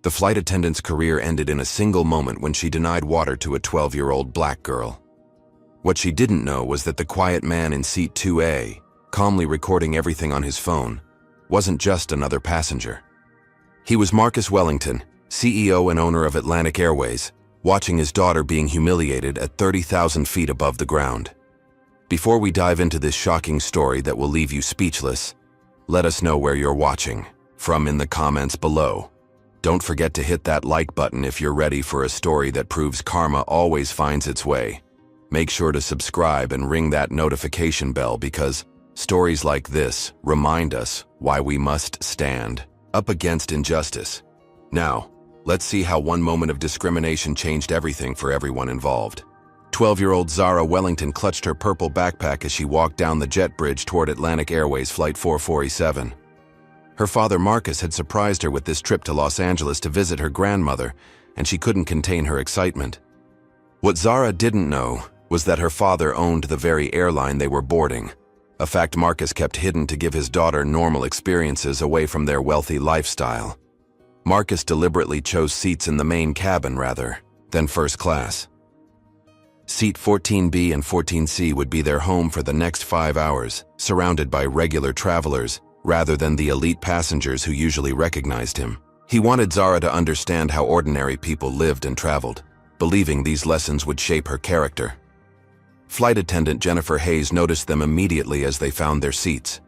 The flight attendant's career ended in a single moment when she denied water to a 12-year-old black girl. What she didn't know was that the quiet man in seat 2A, calmly recording everything on his phone, wasn't just another passenger. He was Marcus Wellington, CEO and owner of Atlantic Airways, watching his daughter being humiliated at 30,000 feet above the ground. Before we dive into this shocking story that will leave you speechless, let us know where you're watching from in the comments below. Don't forget to hit that like button if you're ready for a story that proves karma always finds its way. Make sure to subscribe and ring that notification bell because stories like this remind us why we must stand up against injustice. Now, let's see how one moment of discrimination changed everything for everyone involved. 12-year-old Zara Wellington clutched her purple backpack as she walked down the jet bridge toward Atlantic Airways Flight 4447. Her father Marcus had surprised her with this trip to Los Angeles to visit her grandmother, and she couldn't contain her excitement. What Zara didn't know was that her father owned the very airline they were boarding, a fact Marcus kept hidden to give his daughter normal experiences away from their wealthy lifestyle. Marcus deliberately chose seats in the main cabin rather than first class. Seat 14B and 14C would be their home for the next 5 hours, surrounded by regular travelers rather than the elite passengers who usually recognized him. He wanted Zara to understand how ordinary people lived and traveled, believing these lessons would shape her character. Flight attendant Jennifer Hayes noticed them immediately as they found their seats.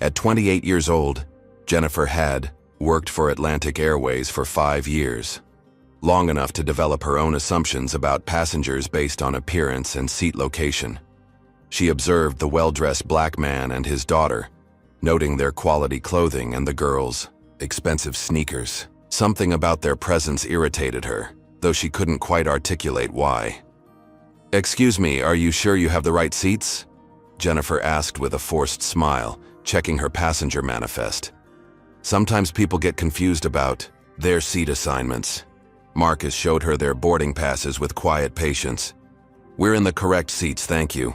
At 28 years old, Jennifer had worked for Atlantic Airways for 5 years, long enough to develop her own assumptions about passengers based on appearance and seat location. She observed the well-dressed black man and his daughter, noting their quality clothing and the girls' expensive sneakers. Something about their presence irritated her, though she couldn't quite articulate why. "Excuse me, are you sure you have the right seats?" Jennifer asked with a forced smile, checking her passenger manifest. Sometimes people get confused about their seat assignments. Marcus showed her their boarding passes with quiet patience. "We're in the correct seats, thank you."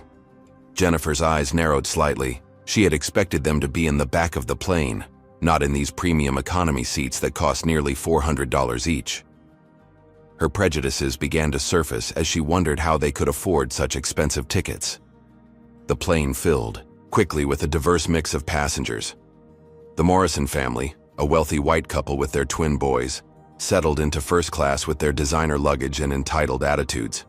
Jennifer's eyes narrowed slightly. She had expected them to be in the back of the plane, not in these premium economy seats that cost nearly $400 each. Her prejudices began to surface as she wondered how they could afford such expensive tickets. The plane filled quickly with a diverse mix of passengers. The Morrison family, a wealthy white couple with their twin boys, settled into first class with their designer luggage and entitled attitudes.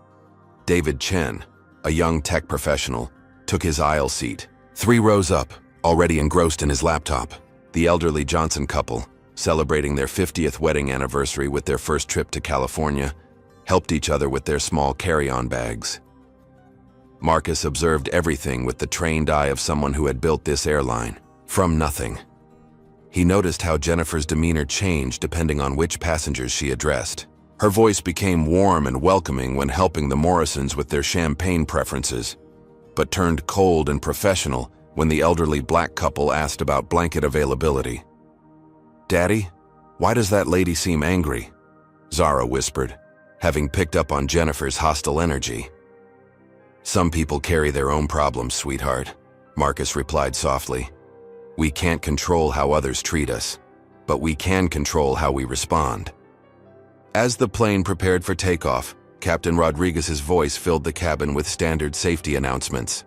David Chen, a young tech professional, took his aisle seat, 3 rows up, already engrossed in his laptop. The elderly Johnson couple, celebrating their 50th wedding anniversary with their first trip to California, helped each other with their small carry-on bags. Marcus observed everything with the trained eye of someone who had built this airline from nothing. He noticed how Jennifer's demeanor changed depending on which passengers she addressed. Her voice became warm and welcoming when helping the Morrisons with their champagne preferences, but turned cold and professional when the elderly black couple asked about blanket availability. "Daddy, why does that lady seem angry?" Zara whispered, having picked up on Jennifer's hostile energy. "Some people carry their own problems, sweetheart," Marcus replied softly. "We can't control how others treat us, but we can control how we respond." As the plane prepared for takeoff, Captain Rodriguez's voice filled the cabin with standard safety announcements.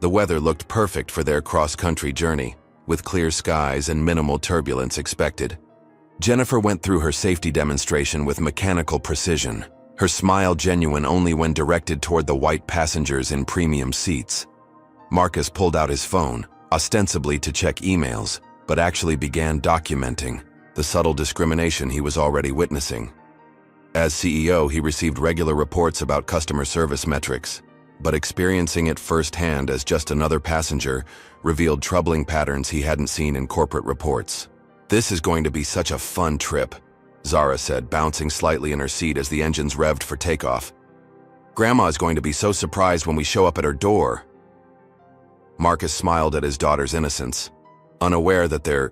The weather looked perfect for their cross-country journey, with clear skies and minimal turbulence expected. Jennifer went through her safety demonstration with mechanical precision, her smile genuine only when directed toward the white passengers in premium seats. Marcus pulled out his phone, ostensibly to check emails, but actually began documenting the subtle discrimination he was already witnessing. As CEO, he received regular reports about customer service metrics, but experiencing it firsthand as just another passenger revealed troubling patterns he hadn't seen in corporate reports. "This is going to be such a fun trip," Zara said, bouncing slightly in her seat as the engines revved for takeoff. "Grandma is going to be so surprised when we show up at her door." Marcus smiled at his daughter's innocence, unaware that their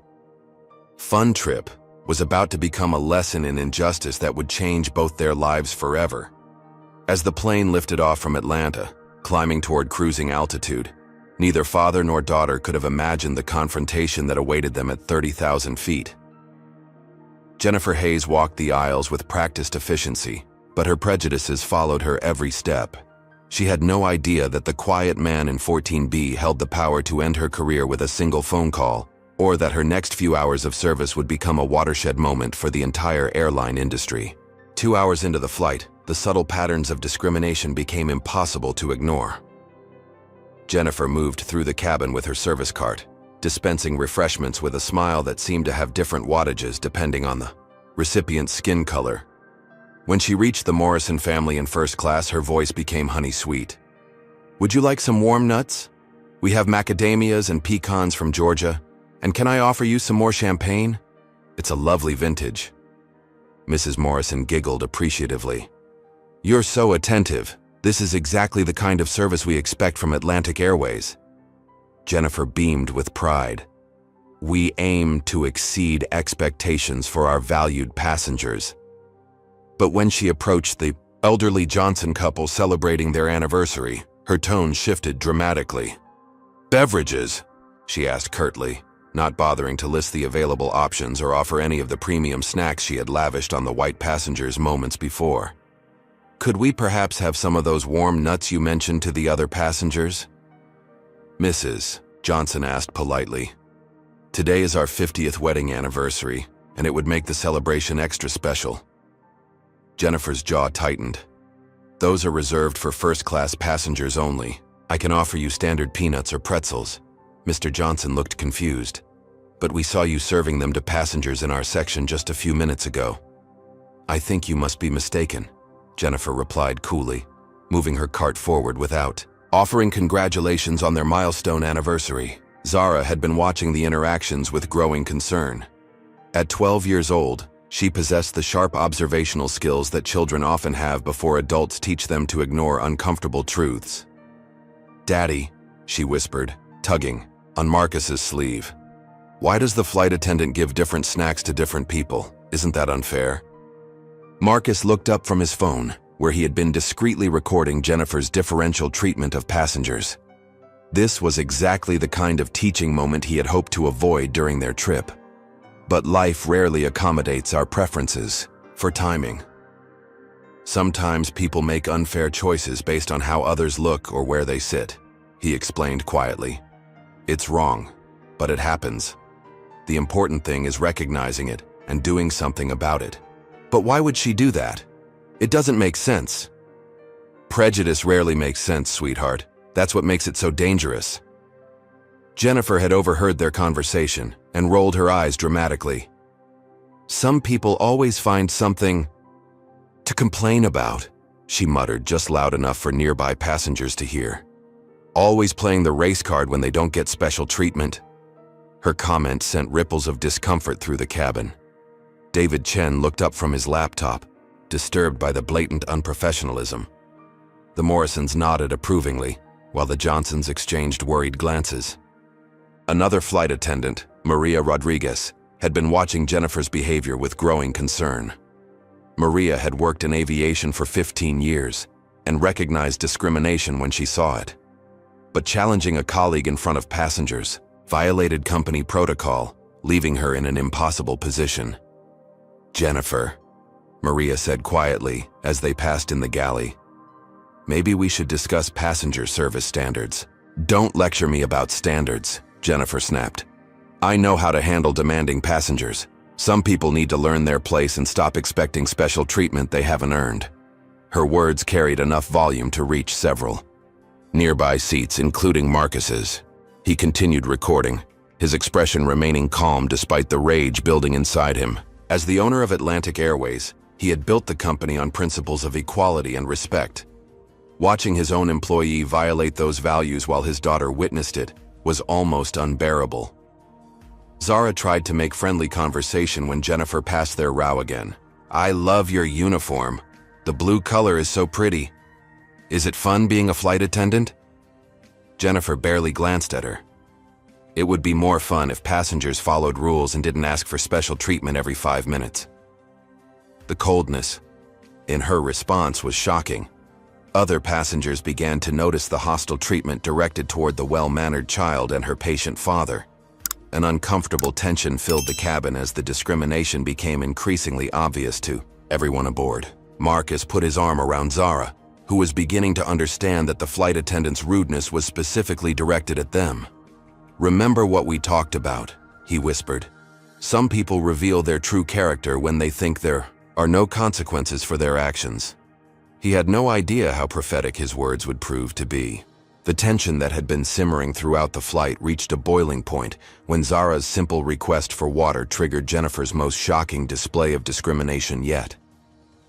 fun trip was about to become a lesson in injustice that would change both their lives forever. As the plane lifted off from Atlanta, climbing toward cruising altitude, neither father nor daughter could have imagined the confrontation that awaited them at 30,000 feet. Jennifer Hayes walked the aisles with practiced efficiency, but her prejudices followed her every step. She had no idea that the quiet man in 14B held the power to end her career with a single phone call, or that her next few hours of service would become a watershed moment for the entire airline industry. 2 hours into the flight, the subtle patterns of discrimination became impossible to ignore. Jennifer moved through the cabin with her service cart, dispensing refreshments with a smile that seemed to have different wattages depending on the recipient's skin color. When she reached the Morrison family in first class, her voice became honey-sweet. "Would you like some warm nuts? We have macadamias and pecans from Georgia. And can I offer you some more champagne? It's a lovely vintage." Mrs. Morrison giggled appreciatively. "You're so attentive. This is exactly the kind of service we expect from Atlantic Airways." Jennifer beamed with pride. "We aim to exceed expectations for our valued passengers." But when she approached the elderly Johnson couple celebrating their anniversary, her tone shifted dramatically. "Beverages?" she asked curtly, not bothering to list the available options or offer any of the premium snacks she had lavished on the white passengers moments before. "Could we perhaps have some of those warm nuts you mentioned to the other passengers?" "Mrs. Johnson asked politely. Today is our 50th wedding anniversary, and it would make the celebration extra special." Jennifer's jaw tightened. "Those are reserved for first-class passengers only. I can offer you standard peanuts or pretzels." Mr. Johnson looked confused. "But we saw you serving them to passengers in our section just a few minutes ago." "I think you must be mistaken," Jennifer replied coolly, moving her cart forward without offering congratulations on their milestone anniversary. Zara had been watching the interactions with growing concern. At 12 years old, she possessed the sharp observational skills that children often have before adults teach them to ignore uncomfortable truths. "Daddy," she whispered, tugging on Marcus's sleeve. "Why does the flight attendant give different snacks to different people? Isn't that unfair?" Marcus looked up from his phone, where he had been discreetly recording Jennifer's differential treatment of passengers. This was exactly the kind of teaching moment he had hoped to avoid during their trip. But life rarely accommodates our preferences for timing. Sometimes people make unfair choices based on how others look or where they sit, he explained quietly. It's wrong, but it happens. The important thing is recognizing it and doing something about it. But why would she do that? It doesn't make sense. Prejudice rarely makes sense, sweetheart. That's what makes it so dangerous. Jennifer had overheard their conversation and rolled her eyes dramatically. Some people always find something to complain about, she muttered just loud enough for nearby passengers to hear. Always playing the race card when they don't get special treatment. Her comment sent ripples of discomfort through the cabin. David Chen looked up from his laptop, disturbed by the blatant unprofessionalism. The Morrisons nodded approvingly, while the Johnsons exchanged worried glances. Another flight attendant, Maria Rodriguez, had been watching Jennifer's behavior with growing concern. Maria had worked in aviation for 15 years and recognized discrimination when she saw it. But challenging a colleague in front of passengers violated company protocol, leaving her in an impossible position. "Jennifer," Maria said quietly as they passed in the galley. "Maybe we should discuss passenger service standards." "Don't lecture me about standards," Jennifer snapped. "I know how to handle demanding passengers. Some people need to learn their place and stop expecting special treatment they haven't earned." Her words carried enough volume to reach several nearby seats, including Marcus's. He continued recording, his expression remaining calm despite the rage building inside him. As the owner of Atlantic Airways, he had built the company on principles of equality and respect. Watching his own employee violate those values while his daughter witnessed it was almost unbearable. Zara tried to make friendly conversation when Jennifer passed their row again. "I love your uniform. The blue color is so pretty. Is it fun being a flight attendant?" Jennifer barely glanced at her. It would be more fun if passengers followed rules and didn't ask for special treatment every 5 minutes. The coldness in her response was shocking. Other passengers began to notice the hostile treatment directed toward the well-mannered child and her patient father. An uncomfortable tension filled the cabin as the discrimination became increasingly obvious to everyone aboard. Marcus put his arm around Zara, who was beginning to understand that the flight attendant's rudeness was specifically directed at them. "Remember what we talked about," he whispered. "Some people reveal their true character when they think there are no consequences for their actions." He had no idea how prophetic his words would prove to be. The tension that had been simmering throughout the flight reached a boiling point when Zara's simple request for water triggered Jennifer's most shocking display of discrimination yet.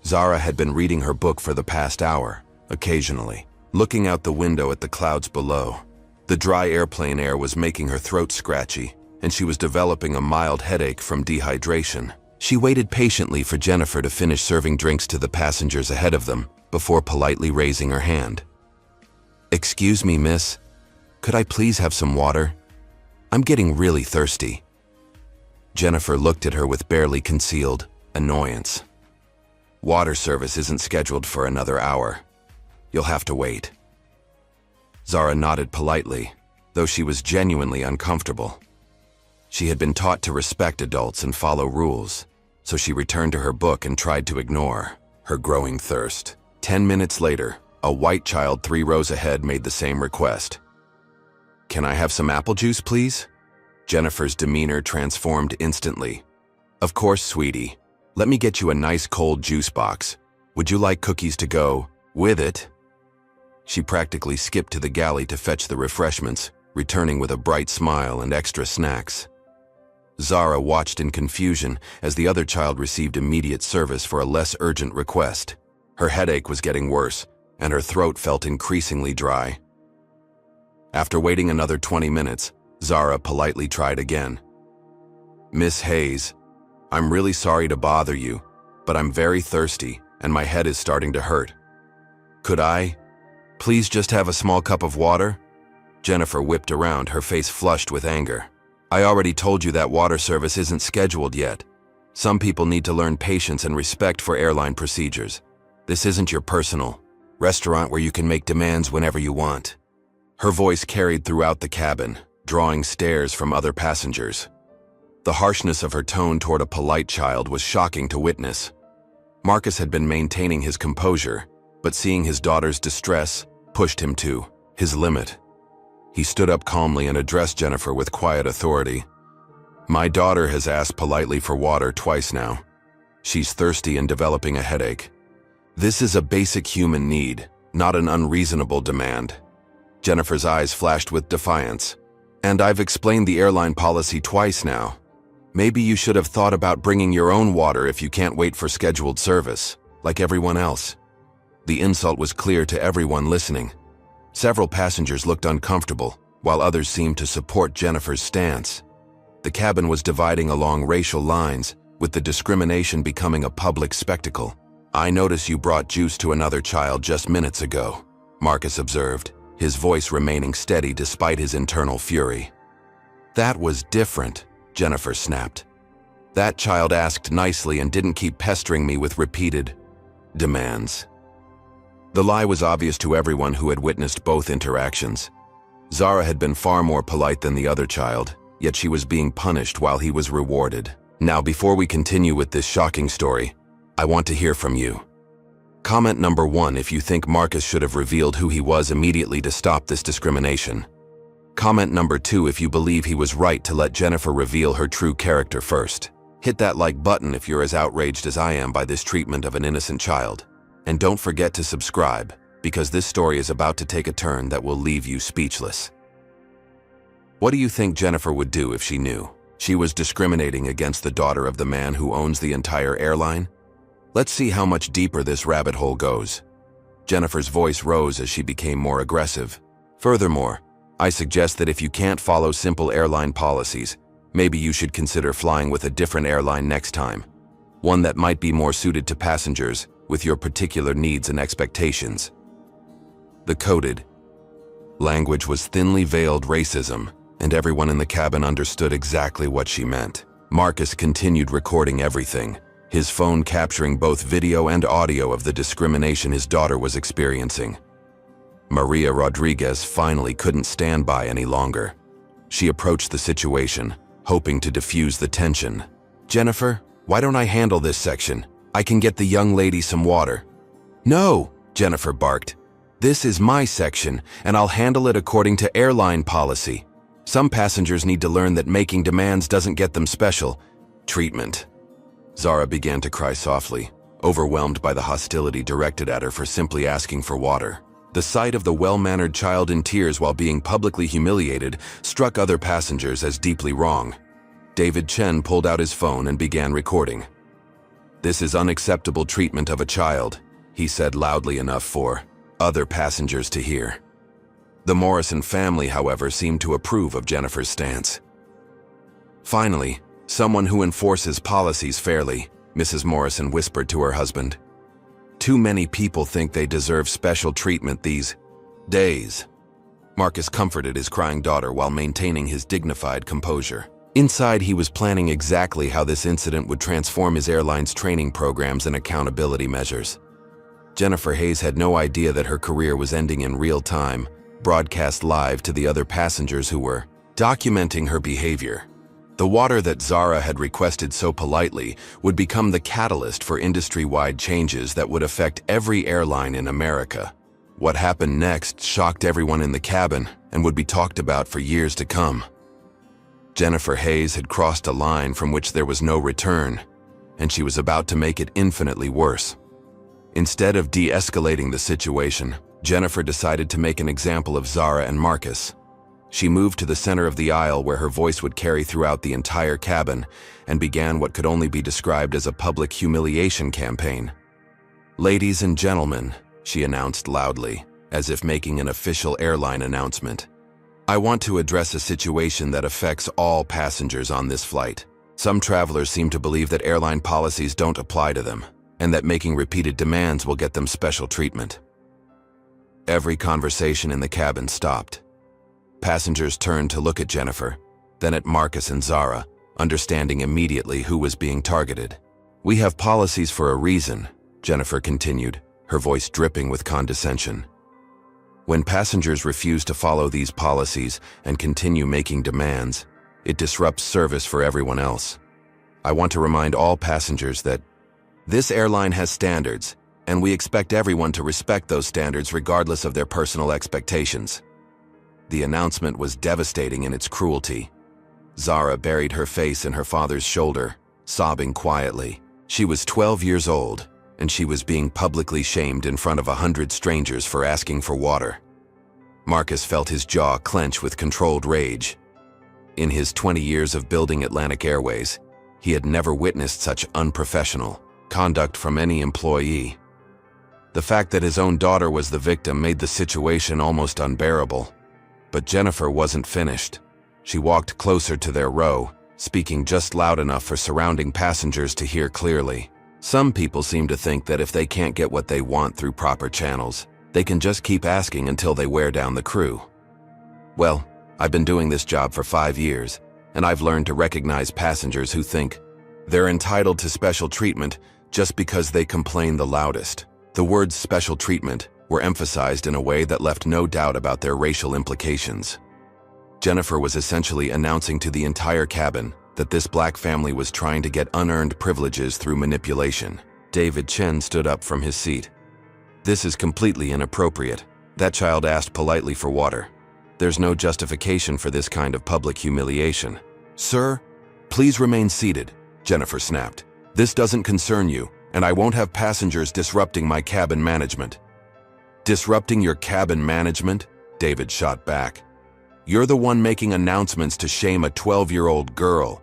Zara had been reading her book for the past hour, occasionally, looking out the window at the clouds below. The dry airplane air was making her throat scratchy, and she was developing a mild headache from dehydration. She waited patiently for Jennifer to finish serving drinks to the passengers ahead of them before politely raising her hand. "Excuse me, miss. Could I please have some water? I'm getting really thirsty." Jennifer looked at her with barely concealed annoyance. "Water service isn't scheduled for another hour. You'll have to wait." Zara nodded politely, though she was genuinely uncomfortable. She had been taught to respect adults and follow rules, so she returned to her book and tried to ignore her growing thirst. 10 minutes later, a white child 3 rows ahead made the same request. "Can I have some apple juice, please?" Jennifer's demeanor transformed instantly. "Of course, sweetie. Let me get you a nice cold juice box. Would you like cookies to go with it?" She practically skipped to the galley to fetch the refreshments, returning with a bright smile and extra snacks. Zara watched in confusion as the other child received immediate service for a less urgent request. Her headache was getting worse, and her throat felt increasingly dry. After waiting another 20 minutes, Zara politely tried again. "Miss Hayes, I'm really sorry to bother you, but I'm very thirsty and my head is starting to hurt. Could I please just have a small cup of water?" Jennifer whipped around, her face flushed with anger. "I already told you that water service isn't scheduled yet. Some people need to learn patience and respect for airline procedures. This isn't your personal restaurant where you can make demands whenever you want." Her voice carried throughout the cabin, drawing stares from other passengers. The harshness of her tone toward a polite child was shocking to witness. Marcus had been maintaining his composure, but seeing his daughter's distress pushed him to his limit. He stood up calmly and addressed Jennifer with quiet authority. "My daughter has asked politely for water twice now. She's thirsty and developing a headache. This is a basic human need, not an unreasonable demand." Jennifer's eyes flashed with defiance. "And I've explained the airline policy twice now. Maybe you should have thought about bringing your own water if you can't wait for scheduled service, like everyone else." The insult was clear to everyone listening. Several passengers looked uncomfortable, while others seemed to support Jennifer's stance. The cabin was dividing along racial lines, with the discrimination becoming a public spectacle. "I notice you brought juice to another child just minutes ago," Marcus observed, his voice remaining steady despite his internal fury. "That was different," Jennifer snapped. "That child asked nicely and didn't keep pestering me with repeated demands." The lie was obvious to everyone who had witnessed both interactions. Zara had been far more polite than the other child, yet she was being punished while he was rewarded. Now, before we continue with this shocking story, I want to hear from you. Comment number 1 if you think Marcus should have revealed who he was immediately to stop this discrimination. Comment number 2 if you believe he was right to let Jennifer reveal her true character first. Hit that like button if you're as outraged as I am by this treatment of an innocent child. And don't forget to subscribe, because this story is about to take a turn that will leave you speechless. What do you think Jennifer would do if she knew she was discriminating against the daughter of the man who owns the entire airline? Let's see how much deeper this rabbit hole goes. Jennifer's voice rose as she became more aggressive. "Furthermore, I suggest that if you can't follow simple airline policies, maybe you should consider flying with a different airline next time. One that might be more suited to passengers with your particular needs and expectations." The coded language was thinly veiled racism, and everyone in the cabin understood exactly what she meant. Marcus continued recording everything, his phone capturing both video and audio of the discrimination his daughter was experiencing. Maria Rodriguez finally couldn't stand by any longer. She approached the situation, hoping to diffuse the tension. "Jennifer, why don't I handle this section? I can get the young lady some water." "No," Jennifer barked. "This is my section, and I'll handle it according to airline policy. Some passengers need to learn that making demands doesn't get them special treatment." Zara began to cry softly, overwhelmed by the hostility directed at her for simply asking for water. The sight of the well-mannered child in tears while being publicly humiliated struck other passengers as deeply wrong. David Chen pulled out his phone and began recording. "This is unacceptable treatment of a child," he said loudly enough for other passengers to hear. The Morrison family, however, seemed to approve of Jennifer's stance. "Finally, someone who enforces policies fairly," Mrs. Morrison whispered to her husband. "Too many people think they deserve special treatment these days." Marcus comforted his crying daughter while maintaining his dignified composure. Inside, he was planning exactly how this incident would transform his airline's training programs and accountability measures. Jennifer Hayes had no idea that her career was ending in real time, broadcast live to the other passengers who were documenting her behavior. The water that Zara had requested so politely would become the catalyst for industry-wide changes that would affect every airline in America. What happened next shocked everyone in the cabin and would be talked about for years to come. Jennifer Hayes had crossed a line from which there was no return, and she was about to make it infinitely worse. Instead of de-escalating the situation, Jennifer decided to make an example of Zara and Marcus. She moved to the center of the aisle where her voice would carry throughout the entire cabin and began what could only be described as a public humiliation campaign. "Ladies and gentlemen," she announced loudly, as if making an official airline announcement, "I want to address a situation that affects all passengers on this flight. Some travelers seem to believe that airline policies don't apply to them, and that making repeated demands will get them special treatment." Every conversation in the cabin stopped. Passengers turned to look at Jennifer, then at Marcus and Zara, understanding immediately who was being targeted. "We have policies for a reason," Jennifer continued, her voice dripping with condescension. "When passengers refuse to follow these policies and continue making demands, it disrupts service for everyone else. I want to remind all passengers that this airline has standards, and we expect everyone to respect those standards regardless of their personal expectations." The announcement was devastating in its cruelty. Zara buried her face in her father's shoulder, sobbing quietly. She was 12 years old, and she was being publicly shamed in front of 100 strangers for asking for water. Marcus felt his jaw clench with controlled rage. In his 20 years of building Atlantic Airways, he had never witnessed such unprofessional conduct from any employee. The fact that his own daughter was the victim made the situation almost unbearable. But Jennifer wasn't finished. She walked closer to their row, speaking just loud enough for surrounding passengers to hear clearly. "Some people seem to think that if they can't get what they want through proper channels, they can just keep asking until they wear down the crew. Well, I've been doing this job for 5 years, and I've learned to recognize passengers who think they're entitled to special treatment just because they complain the loudest." The words "special treatment" were emphasized in a way that left no doubt about their racial implications. Jennifer was essentially announcing to the entire cabin that this black family was trying to get unearned privileges through manipulation. David Chen stood up from his seat. "This is completely inappropriate. That child asked politely for water. There's no justification for this kind of public humiliation." "Sir, please remain seated," Jennifer snapped. "This doesn't concern you, and I won't have passengers disrupting my cabin management." "Disrupting your cabin management?" David shot back. "You're the one making announcements to shame a 12-year-old girl."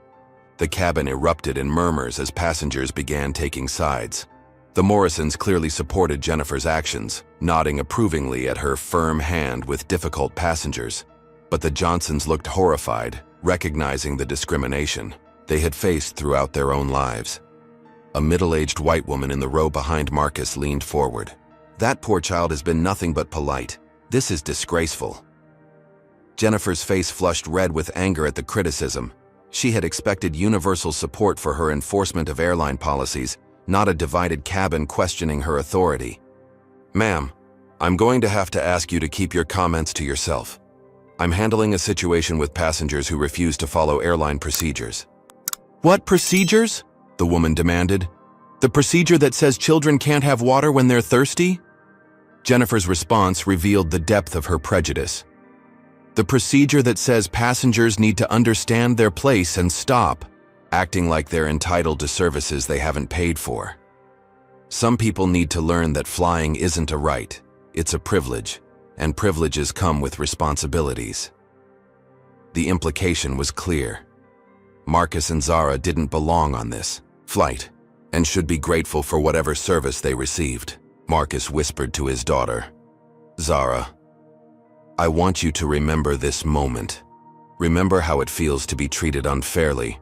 The cabin erupted in murmurs as passengers began taking sides. The Morrisons clearly supported Jennifer's actions, nodding approvingly at her firm hand with difficult passengers. But the Johnsons looked horrified, recognizing the discrimination they had faced throughout their own lives. A middle-aged white woman in the row behind Marcus leaned forward. "That poor child has been nothing but polite. This is disgraceful." Jennifer's face flushed red with anger at the criticism. She had expected universal support for her enforcement of airline policies, not a divided cabin questioning her authority. "Ma'am, I'm going to have to ask you to keep your comments to yourself." I'm handling a situation with passengers who refuse to follow airline procedures. What procedures? The woman demanded. The procedure that says children can't have water when they're thirsty? Jennifer's response revealed the depth of her prejudice. The procedure that says passengers need to understand their place and stop, acting like they're entitled to services they haven't paid for. Some people need to learn that flying isn't a right, it's a privilege, and privileges come with responsibilities. The implication was clear. Marcus and Zara didn't belong on this flight and should be grateful for whatever service they received. Marcus whispered to his daughter, Zara, I want you to remember this moment. Remember how it feels to be treated unfairly,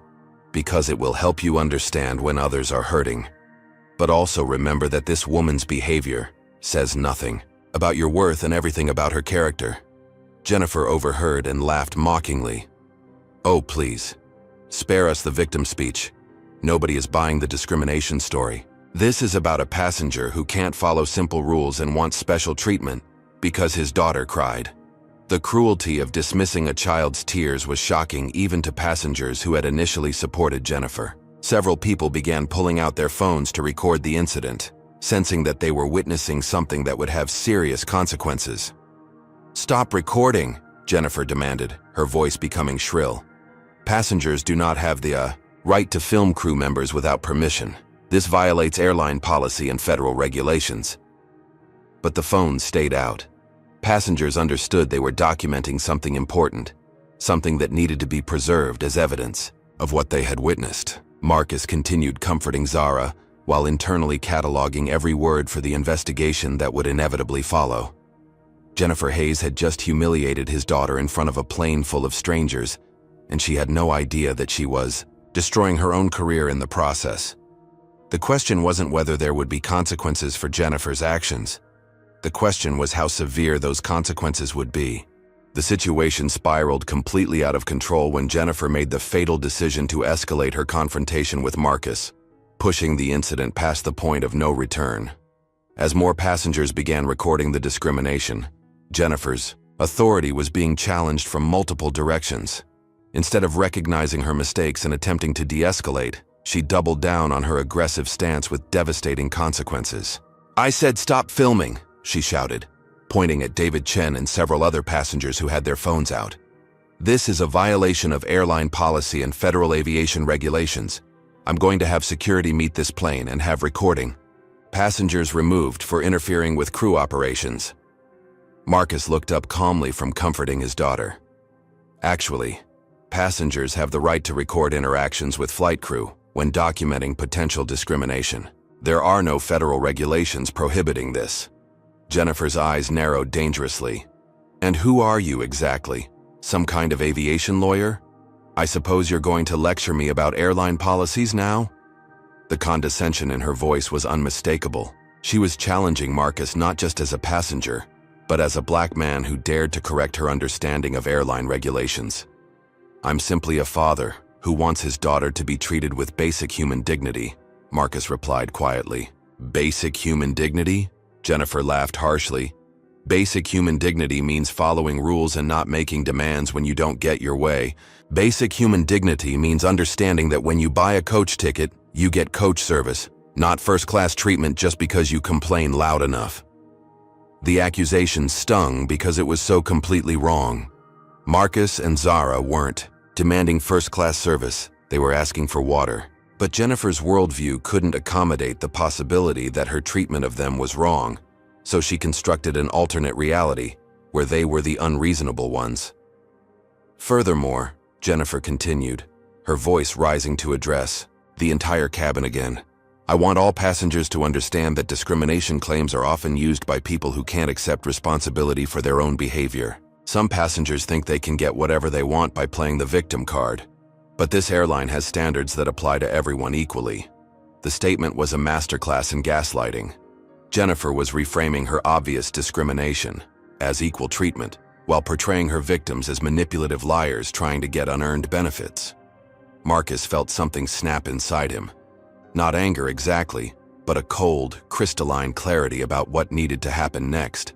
because it will help you understand when others are hurting. But also remember that this woman's behavior says nothing about your worth and everything about her character. Jennifer overheard and laughed mockingly. Oh, please, spare us the victim speech. Nobody is buying the discrimination story. This is about a passenger who can't follow simple rules and wants special treatment because his daughter cried. The cruelty of dismissing a child's tears was shocking even to passengers who had initially supported Jennifer. Several people began pulling out their phones to record the incident, sensing that they were witnessing something that would have serious consequences. Stop recording, Jennifer demanded, her voice becoming shrill. Passengers do not have the right to film crew members without permission. This violates airline policy and federal regulations. But the phones stayed out. Passengers understood they were documenting something important, something that needed to be preserved as evidence of what they had witnessed. Marcus continued comforting Zara while internally cataloging every word for the investigation that would inevitably follow. Jennifer Hayes had just humiliated his daughter in front of a plane full of strangers, and she had no idea that she was destroying her own career in the process. The question wasn't whether there would be consequences for Jennifer's actions. The question was how severe those consequences would be. The situation spiraled completely out of control when Jennifer made the fatal decision to escalate her confrontation with Marcus, pushing the incident past the point of no return. As more passengers began recording the discrimination, Jennifer's authority was being challenged from multiple directions. Instead of recognizing her mistakes and attempting to de-escalate, she doubled down on her aggressive stance with devastating consequences. I said stop filming, she shouted, pointing at David Chen and several other passengers who had their phones out. This is a violation of airline policy and federal aviation regulations. I'm going to have security meet this plane and have recording. Passengers removed for interfering with crew operations. Marcus looked up calmly from comforting his daughter. Actually, passengers have the right to record interactions with flight crew when documenting potential discrimination. There are no federal regulations prohibiting this. Jennifer's eyes narrowed dangerously. And who are you exactly? Some kind of aviation lawyer? I suppose you're going to lecture me about airline policies now? The condescension in her voice was unmistakable. She was challenging Marcus not just as a passenger, but as a black man who dared to correct her understanding of airline regulations. I'm simply a father who wants his daughter to be treated with basic human dignity, Marcus replied quietly. Basic human dignity? Jennifer laughed harshly. Basic human dignity means following rules and not making demands when you don't get your way. Basic human dignity means understanding that when you buy a coach ticket, you get coach service, not first-class treatment just because you complain loud enough. The accusation stung because it was so completely wrong. Marcus and Zara weren't demanding first-class service, they were asking for water. But Jennifer's worldview couldn't accommodate the possibility that her treatment of them was wrong, so she constructed an alternate reality where they were the unreasonable ones. Furthermore, Jennifer continued, her voice rising to address the entire cabin again. I want all passengers to understand that discrimination claims are often used by people who can't accept responsibility for their own behavior. Some passengers think they can get whatever they want by playing the victim card. But this airline has standards that apply to everyone equally. The statement was a masterclass in gaslighting. Jennifer was reframing her obvious discrimination as equal treatment, while portraying her victims as manipulative liars trying to get unearned benefits. Marcus felt something snap inside him. Not anger exactly, but a cold, crystalline clarity about what needed to happen next.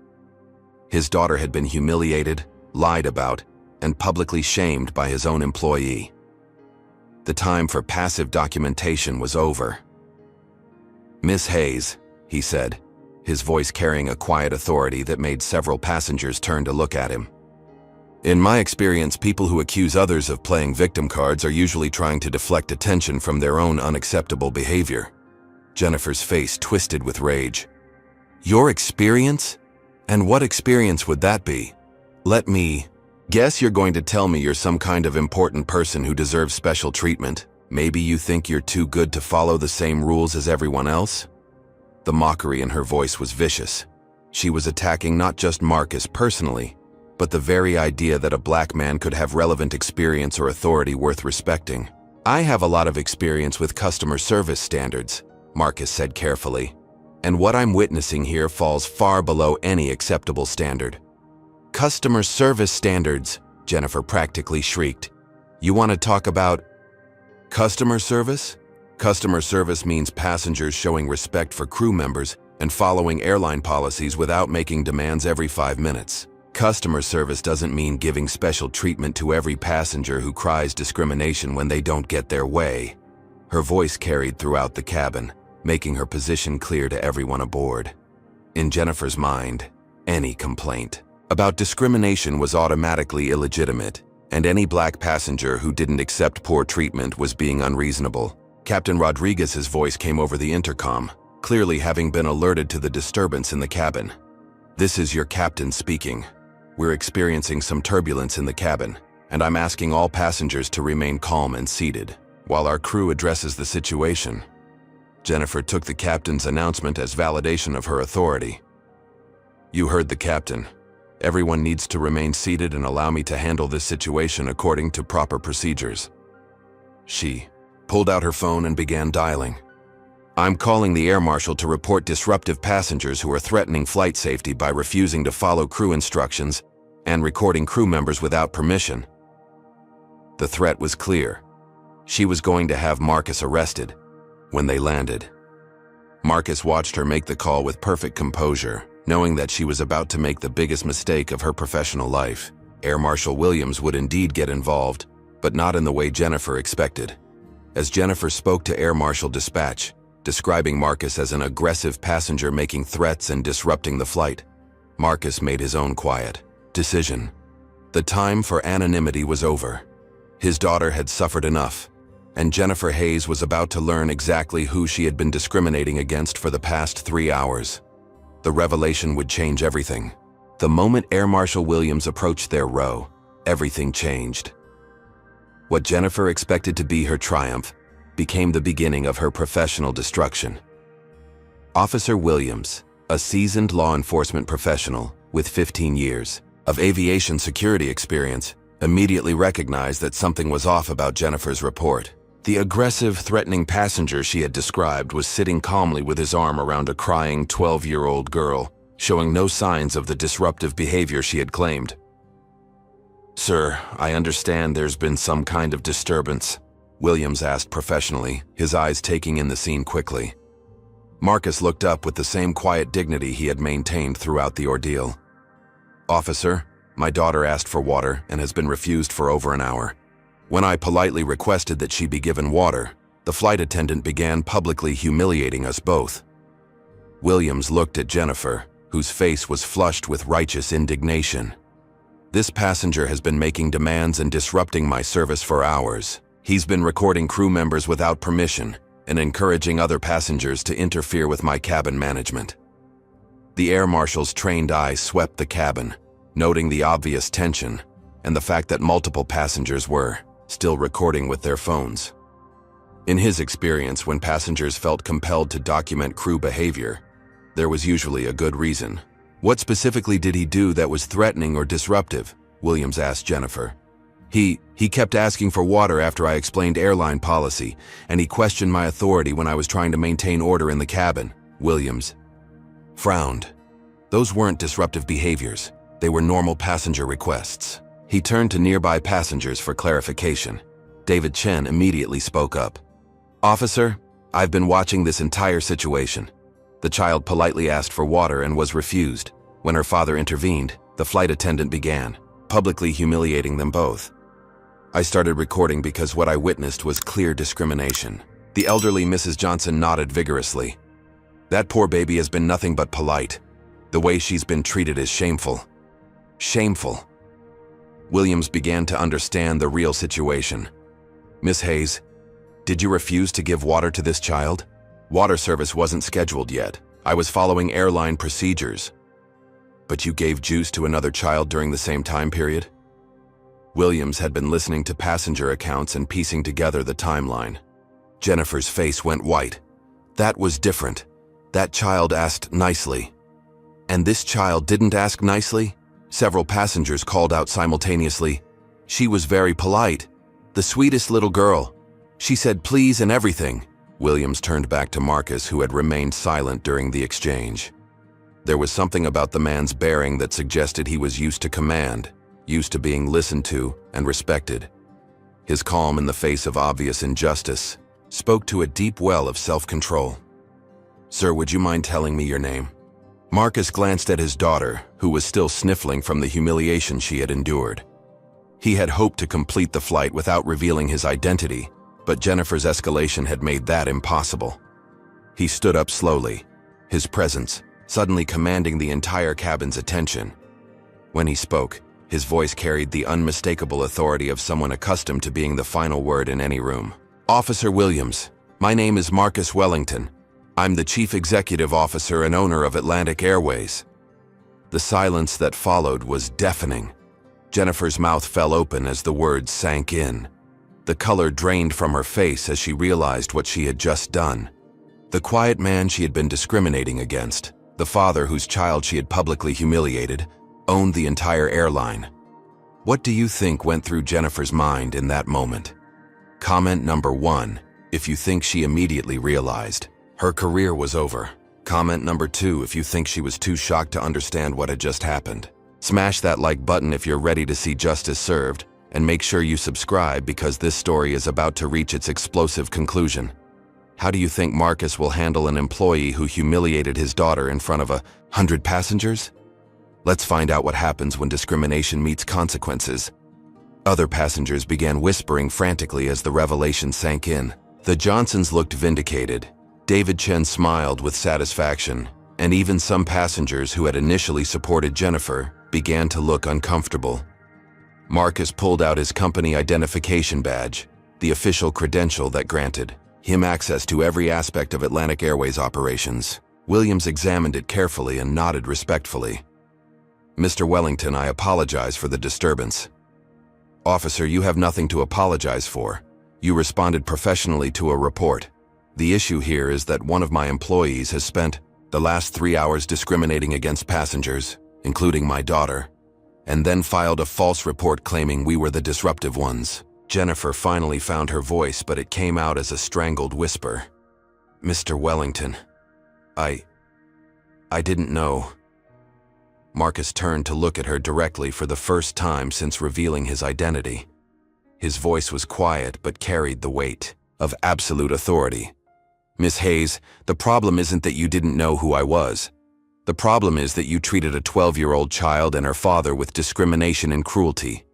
His daughter had been humiliated, lied about, and publicly shamed by his own employee. The time for passive documentation was over. "Miss Hayes," he said, his voice carrying a quiet authority that made several passengers turn to look at him. "In my experience, people who accuse others of playing victim cards are usually trying to deflect attention from their own unacceptable behavior." Jennifer's face twisted with rage. "Your experience? And what experience would that be? Let me guess you're going to tell me you're some kind of important person who deserves special treatment. Maybe you think you're too good to follow the same rules as everyone else?" The mockery in her voice was vicious. She was attacking not just Marcus personally, but the very idea that a black man could have relevant experience or authority worth respecting. "I have a lot of experience with customer service standards," Marcus said carefully, "and what I'm witnessing here falls far below any acceptable standard." "Customer service standards," Jennifer practically shrieked. "You want to talk about customer service?" Customer service means passengers showing respect for crew members and following airline policies without making demands every 5 minutes. Customer service doesn't mean giving special treatment to every passenger who cries discrimination when they don't get their way. Her voice carried throughout the cabin, making her position clear to everyone aboard. In Jennifer's mind, any complaint about discrimination was automatically illegitimate, and any black passenger who didn't accept poor treatment was being unreasonable. Captain Rodriguez's voice came over the intercom, clearly having been alerted to the disturbance in the cabin. "This is your captain speaking. We're experiencing some turbulence in the cabin, and I'm asking all passengers to remain calm and seated while our crew addresses the situation." Jennifer took the captain's announcement as validation of her authority. "You heard the captain. Everyone needs to remain seated and allow me to handle this situation according to proper procedures." She pulled out her phone and began dialing. "I'm calling the air marshal to report disruptive passengers who are threatening flight safety by refusing to follow crew instructions and recording crew members without permission." The threat was clear. She was going to have Marcus arrested when they landed. Marcus watched her make the call with perfect composure, knowing that she was about to make the biggest mistake of her professional life. Air Marshal Williams would indeed get involved, but not in the way Jennifer expected. As Jennifer spoke to Air Marshal Dispatch, describing Marcus as an aggressive passenger making threats and disrupting the flight, Marcus made his own quiet decision. The time for anonymity was over. His daughter had suffered enough, and Jennifer Hayes was about to learn exactly who she had been discriminating against for the past 3 hours. The revelation would change everything. The moment Air Marshal Williams approached their row, everything changed. What Jennifer expected to be her triumph became the beginning of her professional destruction. Officer Williams, a seasoned law enforcement professional with 15 years of aviation security experience, immediately recognized that something was off about Jennifer's report. The aggressive, threatening passenger she had described was sitting calmly with his arm around a crying 12-year-old girl, showing no signs of the disruptive behavior she had claimed. "Sir, I understand there's been some kind of disturbance," Williams asked professionally, his eyes taking in the scene quickly. Marcus looked up with the same quiet dignity he had maintained throughout the ordeal. "Officer, my daughter asked for water and has been refused for over an hour. When I politely requested that she be given water, the flight attendant began publicly humiliating us both." Williams looked at Jennifer, whose face was flushed with righteous indignation. "This passenger has been making demands and disrupting my service for hours. He's been recording crew members without permission and encouraging other passengers to interfere with my cabin management." The air marshal's trained eye swept the cabin, noting the obvious tension and the fact that multiple passengers were still recording with their phones. In his experience, when passengers felt compelled to document crew behavior, there was usually a good reason. "What specifically did he do that was threatening or disruptive?" Williams asked Jennifer. He kept asking for water after I explained airline policy, and he questioned my authority when I was trying to maintain order in the cabin," Williams frowned. "Those weren't disruptive behaviors. They were normal passenger requests." He turned to nearby passengers for clarification. David Chen immediately spoke up. "Officer, I've been watching this entire situation. The child politely asked for water and was refused. When her father intervened, the flight attendant began publicly humiliating them both. I started recording because what I witnessed was clear discrimination. The elderly Mrs. Johnson nodded vigorously. That poor baby has been nothing but polite. The way she's been treated is shameful. Shameful. Williams began to understand the real situation. Miss Hayes, did you refuse to give water to this child? Water service wasn't scheduled yet. I was following airline procedures. But you gave juice to another child during the same time period? Williams had been listening to passenger accounts and piecing together the timeline. Jennifer's face went white. That was different. That child asked nicely. And this child didn't ask nicely? Several passengers called out simultaneously. She was very polite. The sweetest little girl. She said please and everything. Williams turned back to Marcus, who had remained silent during the exchange. There was something about the man's bearing that suggested he was used to command, used to being listened to and respected. His calm in the face of obvious injustice spoke to a deep well of self-control. Sir, would you mind telling me your name? Marcus glanced at his daughter, who was still sniffling from the humiliation she had endured. He had hoped to complete the flight without revealing his identity, but Jennifer's escalation had made that impossible. He stood up slowly, his presence suddenly commanding the entire cabin's attention. When he spoke, his voice carried the unmistakable authority of someone accustomed to being the final word in any room. Officer Williams, my name is Marcus Wellington. I'm the Chief Executive Officer and owner of Atlantic Airways. The silence that followed was deafening. Jennifer's mouth fell open as the words sank in. The color drained from her face as she realized what she had just done. The quiet man she had been discriminating against, the father whose child she had publicly humiliated, owned the entire airline. What do you think went through Jennifer's mind in that moment? Comment number 1, if you think she immediately realized her career was over. Comment number 2, if you think she was too shocked to understand what had just happened. Smash that like button if you're ready to see justice served, and make sure you subscribe because this story is about to reach its explosive conclusion. How do you think Marcus will handle an employee who humiliated his daughter in front of 100 passengers? Let's find out what happens when discrimination meets consequences. Other passengers began whispering frantically as the revelation sank in. The Johnsons looked vindicated. David Chen smiled with satisfaction, and even some passengers who had initially supported Jennifer began to look uncomfortable. Marcus pulled out his company identification badge, the official credential that granted him access to every aspect of Atlantic Airways operations. Williams examined it carefully and nodded respectfully. Mr. Wellington, I apologize for the disturbance. Officer, you have nothing to apologize for. You responded professionally to a report. The issue here is that one of my employees has spent the last 3 hours discriminating against passengers, including my daughter, and then filed a false report claiming we were the disruptive ones. Jennifer finally found her voice, but it came out as a strangled whisper. Mr. Wellington, I didn't know. Marcus turned to look at her directly for the first time since revealing his identity. His voice was quiet but carried the weight of absolute authority. Miss Hayes, the problem isn't that you didn't know who I was. The problem is that you treated a 12-year-old child and her father with discrimination and cruelty.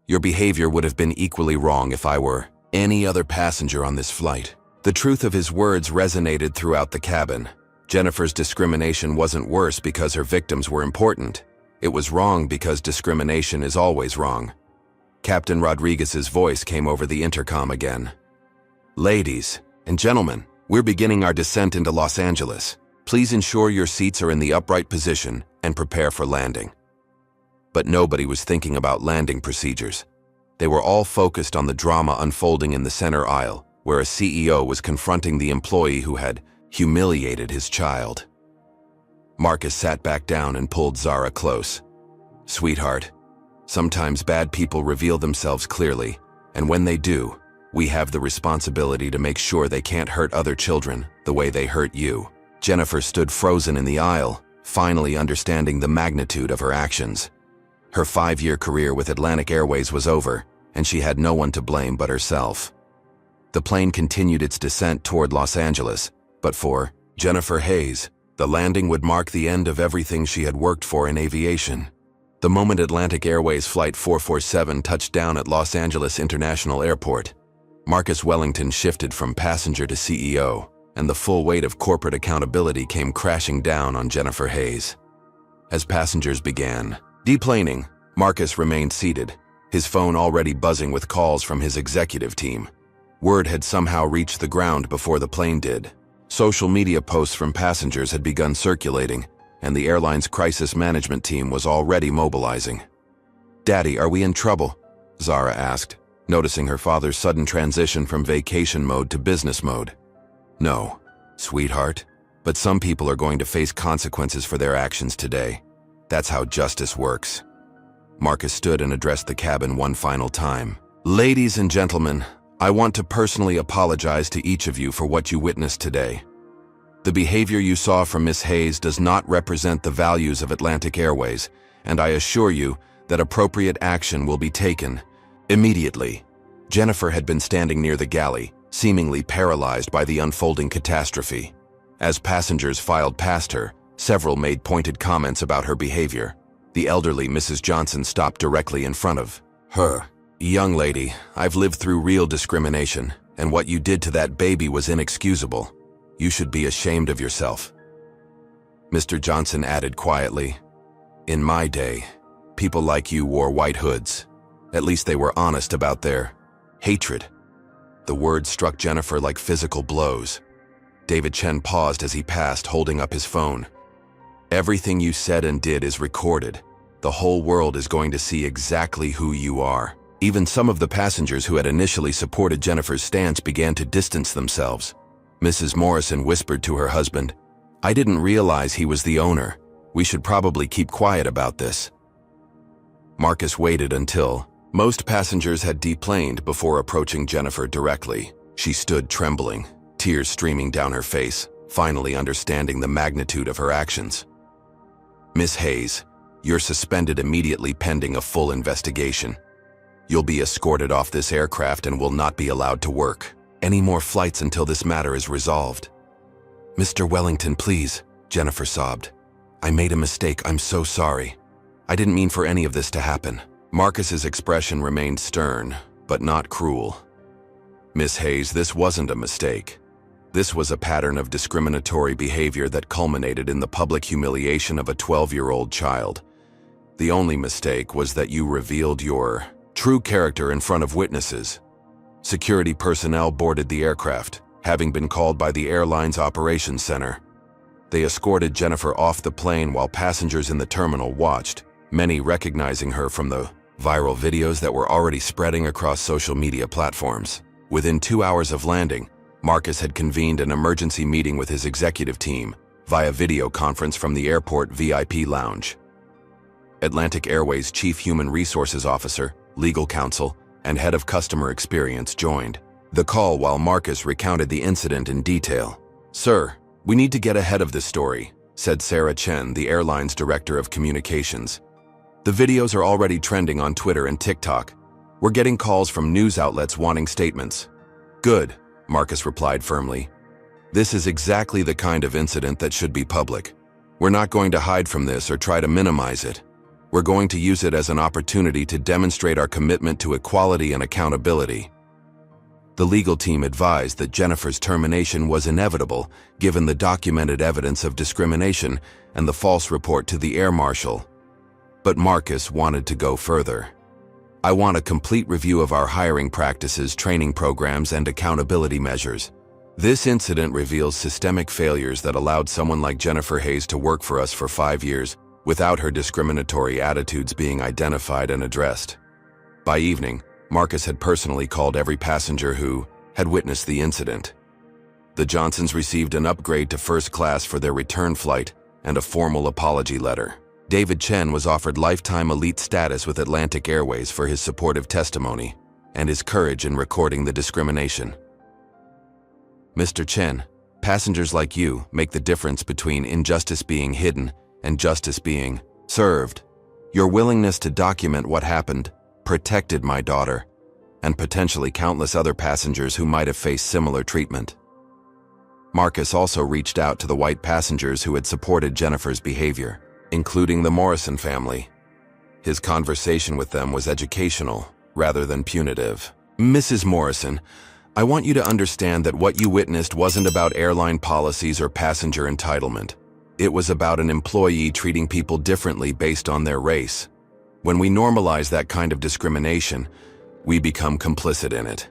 Your behavior would have been equally wrong if I were any other passenger on this flight. The truth of his words resonated throughout the cabin. Jennifer's discrimination wasn't worse because her victims were important. It was wrong because discrimination is always wrong. Captain Rodriguez's voice came over the intercom again. Ladies and gentlemen, we're beginning our descent into Los Angeles. Please ensure your seats are in the upright position and prepare for landing. But nobody was thinking about landing procedures. They were all focused on the drama unfolding in the center aisle, where a CEO was confronting the employee who had humiliated his child. Marcus sat back down and pulled Zara close. Sweetheart, sometimes bad people reveal themselves clearly, and when they do, we have the responsibility to make sure they can't hurt other children the way they hurt you. Jennifer stood frozen in the aisle, finally understanding the magnitude of her actions. Her 5-year career with Atlantic Airways was over, and she had no one to blame but herself. The plane continued its descent toward Los Angeles, but for Jennifer Hayes, the landing would mark the end of everything she had worked for in aviation. The moment Atlantic Airways Flight 447 touched down at Los Angeles International Airport, Marcus Wellington shifted from passenger to CEO, and the full weight of corporate accountability came crashing down on Jennifer Hayes. As passengers began deplaning, Marcus remained seated, his phone already buzzing with calls from his executive team. Word had somehow reached the ground before the plane did. Social media posts from passengers had begun circulating, and the airline's crisis management team was already mobilizing. "Daddy, are we in trouble?" Zara asked, noticing her father's sudden transition from vacation mode to business mode. "No, sweetheart, but some people are going to face consequences for their actions today. That's how justice works." Marcus stood and addressed the cabin one final time. "Ladies and gentlemen, I want to personally apologize to each of you for what you witnessed today. The behavior you saw from Miss Hayes does not represent the values of Atlantic Airways, and I assure you that appropriate action will be taken immediately." Jennifer had been standing near the galley, seemingly paralyzed by the unfolding catastrophe. As passengers filed past her, several made pointed comments about her behavior. The elderly Mrs. Johnson stopped directly in front of her. "Young lady, I've lived through real discrimination, and what you did to that baby was inexcusable. You should be ashamed of yourself." Mr. Johnson added quietly, "In my day, people like you wore white hoods. At least they were honest about their hatred." The words struck Jennifer like physical blows. David Chen paused as he passed, holding up his phone. "Everything you said and did is recorded. The whole world is going to see exactly who you are." Even some of the passengers who had initially supported Jennifer's stance began to distance themselves. Mrs. Morrison whispered to her husband, "I didn't realize he was the owner. We should probably keep quiet about this." Marcus waited until most passengers had deplaned before approaching Jennifer directly. She stood trembling, tears streaming down her face, finally understanding the magnitude of her actions. "Miss Hayes, you're suspended immediately pending a full investigation. You'll be escorted off this aircraft and will not be allowed to work any more flights until this matter is resolved." "Mr. Wellington, please," Jennifer sobbed. "I made a mistake. I'm so sorry. I didn't mean for any of this to happen." Marcus's expression remained stern, but not cruel. "Miss Hayes, this wasn't a mistake. This was a pattern of discriminatory behavior that culminated in the public humiliation of a 12-year-old child. The only mistake was that you revealed your true character in front of witnesses." Security personnel boarded the aircraft, having been called by the airline's operations center. They escorted Jennifer off the plane while passengers in the terminal watched, many recognizing her from the viral videos that were already spreading across social media platforms. Within 2 hours of landing, Marcus had convened an emergency meeting with his executive team via video conference from the airport VIP lounge. Atlantic Airways Chief Human Resources Officer, Legal Counsel, and Head of Customer Experience joined the call while Marcus recounted the incident in detail. "Sir, we need to get ahead of this story," said Sarah Chen, the airline's Director of Communications. "The videos are already trending on Twitter and TikTok. We're getting calls from news outlets wanting statements." "Good," Marcus replied firmly. "This is exactly the kind of incident that should be public. We're not going to hide from this or try to minimize it. We're going to use it as an opportunity to demonstrate our commitment to equality and accountability." The legal team advised that Jennifer's termination was inevitable given the documented evidence of discrimination and the false report to the air marshal. But Marcus wanted to go further. "I want a complete review of our hiring practices, training programs, and accountability measures. This incident reveals systemic failures that allowed someone like Jennifer Hayes to work for us for 5 years without her discriminatory attitudes being identified and addressed." By evening, Marcus had personally called every passenger who had witnessed the incident. The Johnsons received an upgrade to first class for their return flight and a formal apology letter. David Chen was offered lifetime elite status with Atlantic Airways for his supportive testimony and his courage in recording the discrimination. "Mr. Chen, passengers like you make the difference between injustice being hidden and justice being served. Your willingness to document what happened protected my daughter and potentially countless other passengers who might have faced similar treatment." Marcus also reached out to the white passengers who had supported Jennifer's behavior, including the Morrison family. His conversation with them was educational, rather than punitive. "Mrs. Morrison, I want you to understand that what you witnessed wasn't about airline policies or passenger entitlement. It was about an employee treating people differently based on their race. When we normalize that kind of discrimination, we become complicit in it."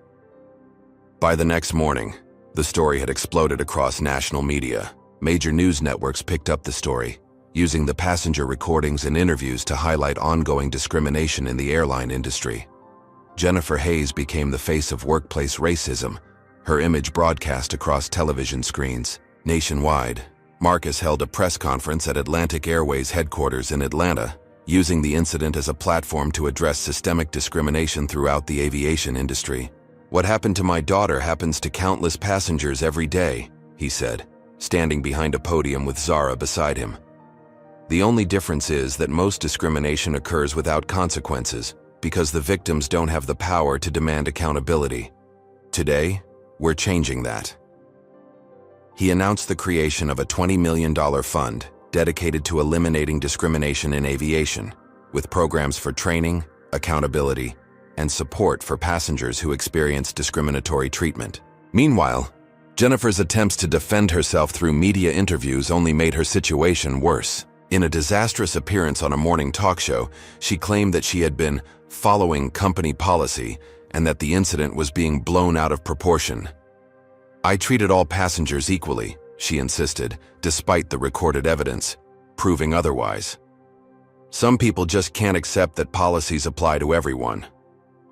By the next morning, the story had exploded across national media. Major news networks picked up the story, using the passenger recordings and interviews to highlight ongoing discrimination in the airline industry. Jennifer Hayes became the face of workplace racism, her image broadcast across television screens nationwide. Marcus held a press conference at Atlantic Airways headquarters in Atlanta, using the incident as a platform to address systemic discrimination throughout the aviation industry. "What happened to my daughter happens to countless passengers every day," he said, standing behind a podium with Zara beside him. "The only difference is that most discrimination occurs without consequences, because the victims don't have the power to demand accountability. Today, we're changing that." He announced the creation of a $20 million fund dedicated to eliminating discrimination in aviation, with programs for training, accountability, and support for passengers who experience discriminatory treatment. Meanwhile, Jennifer's attempts to defend herself through media interviews only made her situation worse. In a disastrous appearance on a morning talk show, she claimed that she had been following company policy and that the incident was being blown out of proportion. "I treated all passengers equally," she insisted, despite the recorded evidence, proving otherwise. "Some people just can't accept that policies apply to everyone."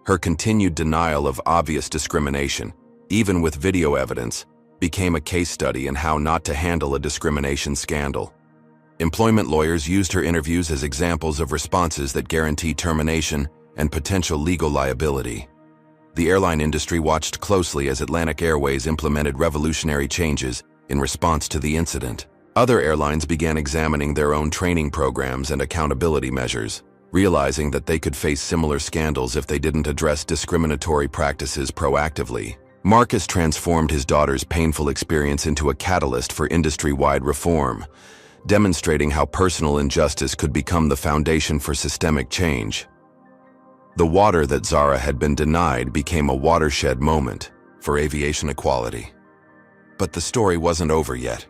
Her continued denial of obvious discrimination, even with video evidence, became a case study in how not to handle a discrimination scandal. Employment lawyers used her interviews as examples of responses that guarantee termination and potential legal liability. The airline industry watched closely as Atlantic Airways implemented revolutionary changes in response to the incident. Other airlines began examining their own training programs and accountability measures, realizing that they could face similar scandals if they didn't address discriminatory practices proactively. Marcus transformed his daughter's painful experience into a catalyst for industry-wide reform, demonstrating how personal injustice could become the foundation for systemic change. The water that Zara had been denied became a watershed moment for aviation equality. But the story wasn't over yet.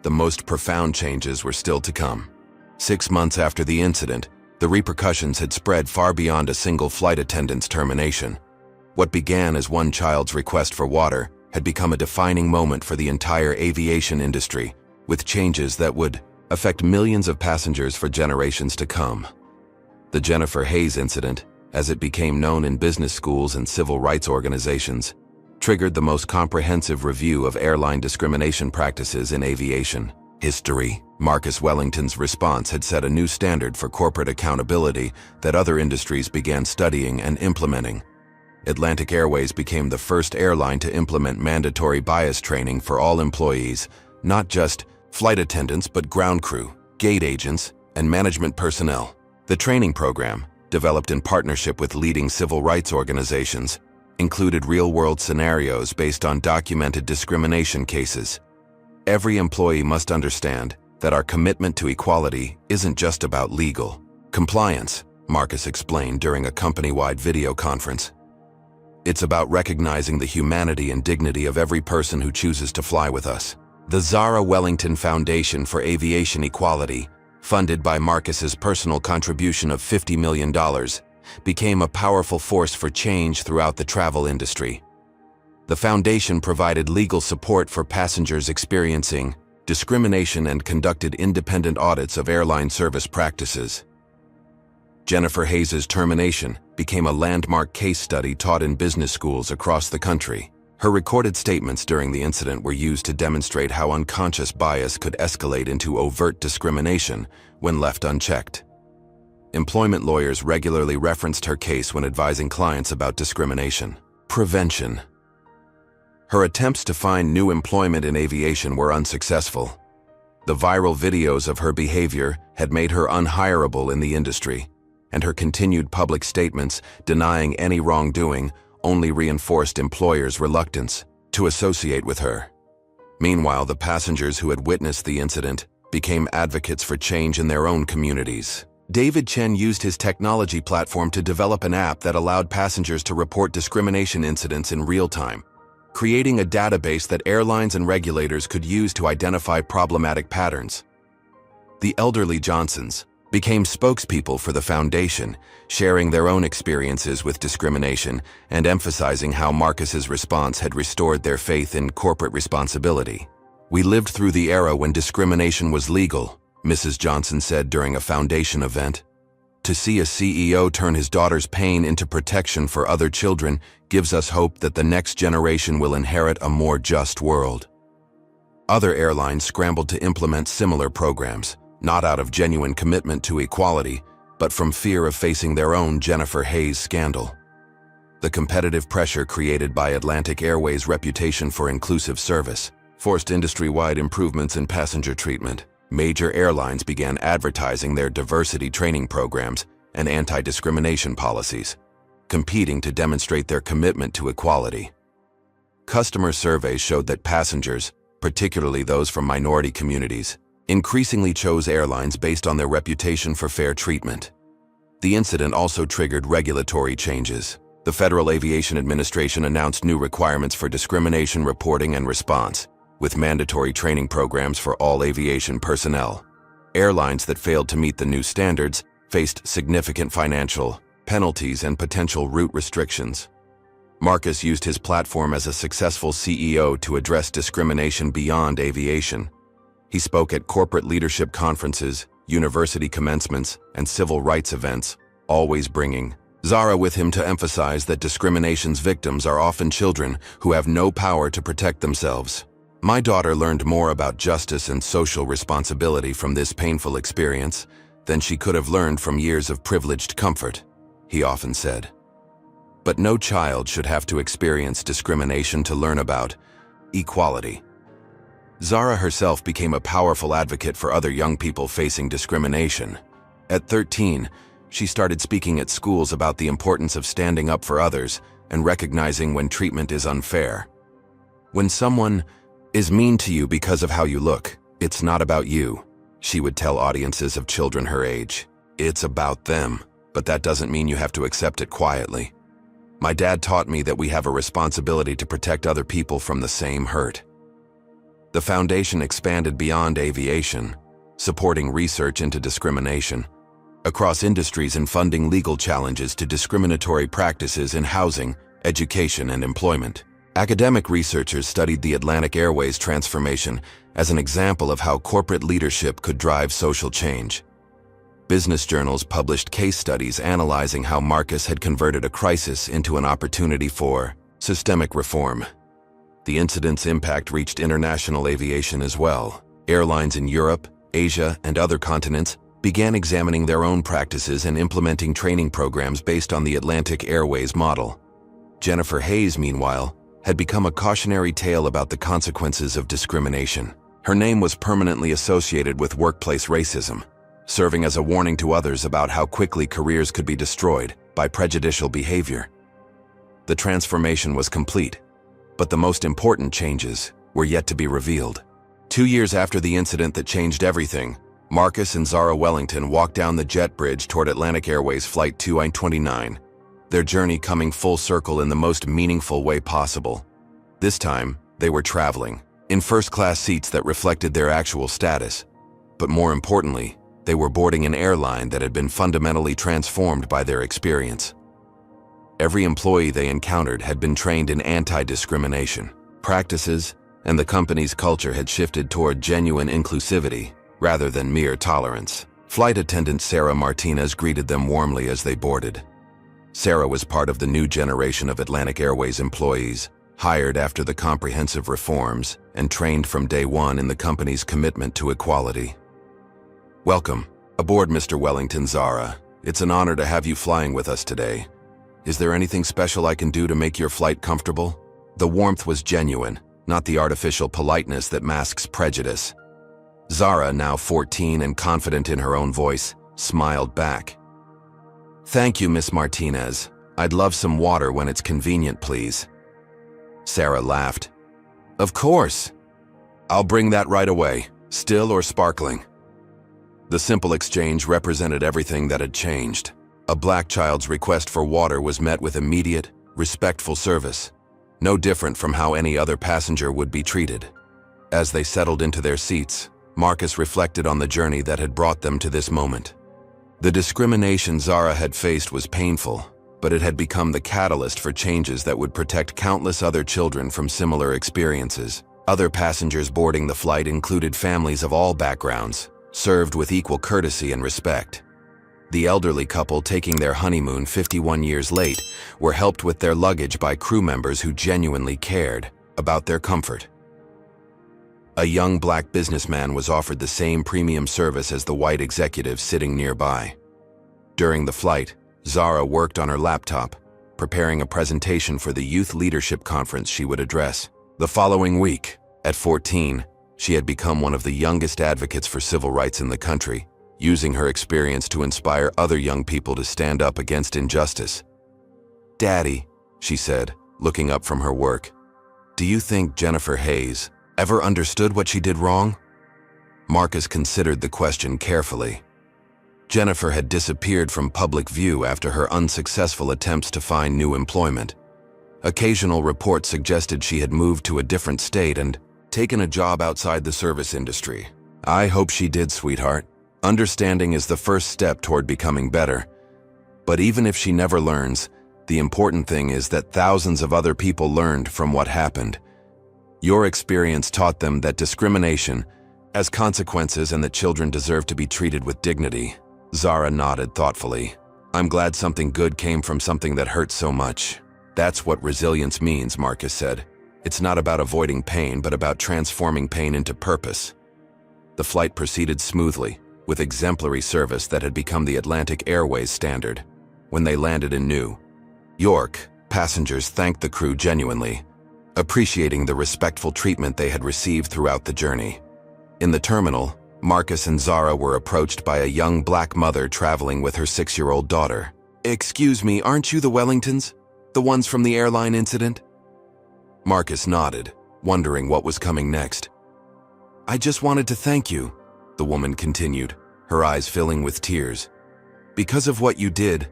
The most profound changes were still to come. 6 months after the incident, the repercussions had spread far beyond a single flight attendant's termination. What began as one child's request for water had become a defining moment for the entire aviation industry, with changes that would affect millions of passengers for generations to come. The Jennifer Hayes incident, as it became known in business schools and civil rights organizations, triggered the most comprehensive review of airline discrimination practices in aviation history. Marcus Wellington's response had set a new standard for corporate accountability that other industries began studying and implementing. Atlantic Airways became the first airline to implement mandatory bias training for all employees, not just flight attendants but ground crew, gate agents, and management personnel. The training program, developed in partnership with leading civil rights organizations, included real-world scenarios based on documented discrimination cases. Every employee must understand that our commitment to equality isn't just about legal compliance, Marcus explained during a company-wide video conference. It's about recognizing the humanity and dignity of every person who chooses to fly with us. The Zara Wellington Foundation for Aviation Equality, funded by Marcus's personal contribution of $50 million, became a powerful force for change throughout the travel industry. The foundation provided legal support for passengers experiencing discrimination and conducted independent audits of airline service practices. Jennifer Hayes' termination became a landmark case study taught in business schools across the country. Her recorded statements during the incident were used to demonstrate how unconscious bias could escalate into overt discrimination when left unchecked. Employment lawyers regularly referenced her case when advising clients about discrimination. Prevention. Her attempts to find new employment in aviation were unsuccessful. The viral videos of her behavior had made her unhireable in the industry, and her continued public statements denying any wrongdoing only reinforced employers' reluctance to associate with her. Meanwhile, the passengers who had witnessed the incident became advocates for change in their own communities. David Chen used his technology platform to develop an app that allowed passengers to report discrimination incidents in real time, creating a database that airlines and regulators could use to identify problematic patterns. The elderly Johnsons became spokespeople for the foundation, sharing their own experiences with discrimination and emphasizing how Marcus's response had restored their faith in corporate responsibility. "We lived through the era when discrimination was legal," Mrs. Johnson said during a foundation event. "To see a CEO turn his daughter's pain into protection for other children gives us hope that the next generation will inherit a more just world." Other airlines scrambled to implement similar programs, not out of genuine commitment to equality, but from fear of facing their own Jennifer Hayes scandal. The competitive pressure created by Atlantic Airways' reputation for inclusive service forced industry-wide improvements in passenger treatment. Major airlines began advertising their diversity training programs and anti-discrimination policies, competing to demonstrate their commitment to equality. Customer surveys showed that passengers, particularly those from minority communities, increasingly chose airlines based on their reputation for fair treatment. The incident also triggered regulatory changes. The Federal Aviation Administration announced new requirements for discrimination reporting and response, with mandatory training programs for all aviation personnel. Airlines that failed to meet the new standards faced significant financial penalties and potential route restrictions. Marcus used his platform as a successful CEO to address discrimination beyond aviation. He spoke at corporate leadership conferences, university commencements, and civil rights events, always bringing Zara with him to emphasize that discrimination's victims are often children who have no power to protect themselves. "My daughter learned more about justice and social responsibility from this painful experience than she could have learned from years of privileged comfort," he often said. But no child should have to experience discrimination to learn about equality. Zara herself became a powerful advocate for other young people facing discrimination. At 13, she started speaking at schools about the importance of standing up for others and recognizing when treatment is unfair. "When someone is mean to you because of how you look, it's not about you," she would tell audiences of children her age. "It's about them, but that doesn't mean you have to accept it quietly. My dad taught me that we have a responsibility to protect other people from the same hurt." The foundation expanded beyond aviation, supporting research into discrimination across industries and funding legal challenges to discriminatory practices in housing, education, and employment. Academic researchers studied the Atlantic Airways transformation as an example of how corporate leadership could drive social change. Business journals published case studies analyzing how Marcus had converted a crisis into an opportunity for systemic reform. The incident's impact reached international aviation as well. Airlines in Europe, Asia, and other continents began examining their own practices and implementing training programs based on the Atlantic Airways model. Jennifer Hayes, meanwhile, had become a cautionary tale about the consequences of discrimination. Her name was permanently associated with workplace racism, serving as a warning to others about how quickly careers could be destroyed by prejudicial behavior. The transformation was complete, but the most important changes were yet to be revealed. 2 years after the incident that changed everything, Marcus and Zara Wellington walked down the jet bridge toward Atlantic Airways Flight 229, their journey coming full circle in the most meaningful way possible. This time, they were traveling in first-class seats that reflected their actual status. But more importantly, they were boarding an airline that had been fundamentally transformed by their experience. Every employee they encountered had been trained in anti-discrimination practices, and the company's culture had shifted toward genuine inclusivity rather than mere tolerance. Flight attendant Sarah Martinez greeted them warmly as they boarded. Sarah was part of the new generation of Atlantic Airways employees, hired after the comprehensive reforms and trained from day one in the company's commitment to equality. "Welcome aboard, Mr. Wellington." "Zara, it's an honor to have you flying with us today. Is there anything special I can do to make your flight comfortable?" The warmth was genuine, not the artificial politeness that masks prejudice. Zara, now 14 and confident in her own voice, smiled back. "Thank you, Miss Martinez. I'd love some water when it's convenient, please." Sarah laughed. "Of course. I'll bring that right away, still or sparkling." The simple exchange represented everything that had changed. A black child's request for water was met with immediate, respectful service, no different from how any other passenger would be treated. As they settled into their seats, Marcus reflected on the journey that had brought them to this moment. The discrimination Zara had faced was painful, but it had become the catalyst for changes that would protect countless other children from similar experiences. Other passengers boarding the flight included families of all backgrounds, served with equal courtesy and respect. The elderly couple taking their honeymoon 51 years late were helped with their luggage by crew members who genuinely cared about their comfort. A young black businessman was offered the same premium service as the white executive sitting nearby. During the flight, Zara worked on her laptop, preparing a presentation for the youth leadership conference she would address. The following week, at 14, she had become one of the youngest advocates for civil rights in the country, using her experience to inspire other young people to stand up against injustice. "Daddy," she said, looking up from her work, "do you think Jennifer Hayes ever understood what she did wrong?" Marcus considered the question carefully. Jennifer had disappeared from public view after her unsuccessful attempts to find new employment. Occasional reports suggested she had moved to a different state and taken a job outside the service industry. "I hope she did, sweetheart. Understanding is the first step toward becoming better. But even if she never learns, the important thing is that thousands of other people learned from what happened. Your experience taught them that discrimination has consequences and that children deserve to be treated with dignity." Zara nodded thoughtfully. "I'm glad something good came from something that hurt so much. That's what resilience means," Marcus said. "It's not about avoiding pain, but about transforming pain into purpose." The flight proceeded smoothly, with exemplary service that had become the Atlantic Airways standard. When they landed in New York, passengers thanked the crew genuinely, appreciating the respectful treatment they had received throughout the journey. In the terminal, Marcus and Zara were approached by a young black mother traveling with her 6-year-old daughter. "Excuse me, aren't you the Wellingtons? The ones from the airline incident?" Marcus nodded, wondering what was coming next. "I just wanted to thank you," the woman continued, her eyes filling with tears. "Because of what you did,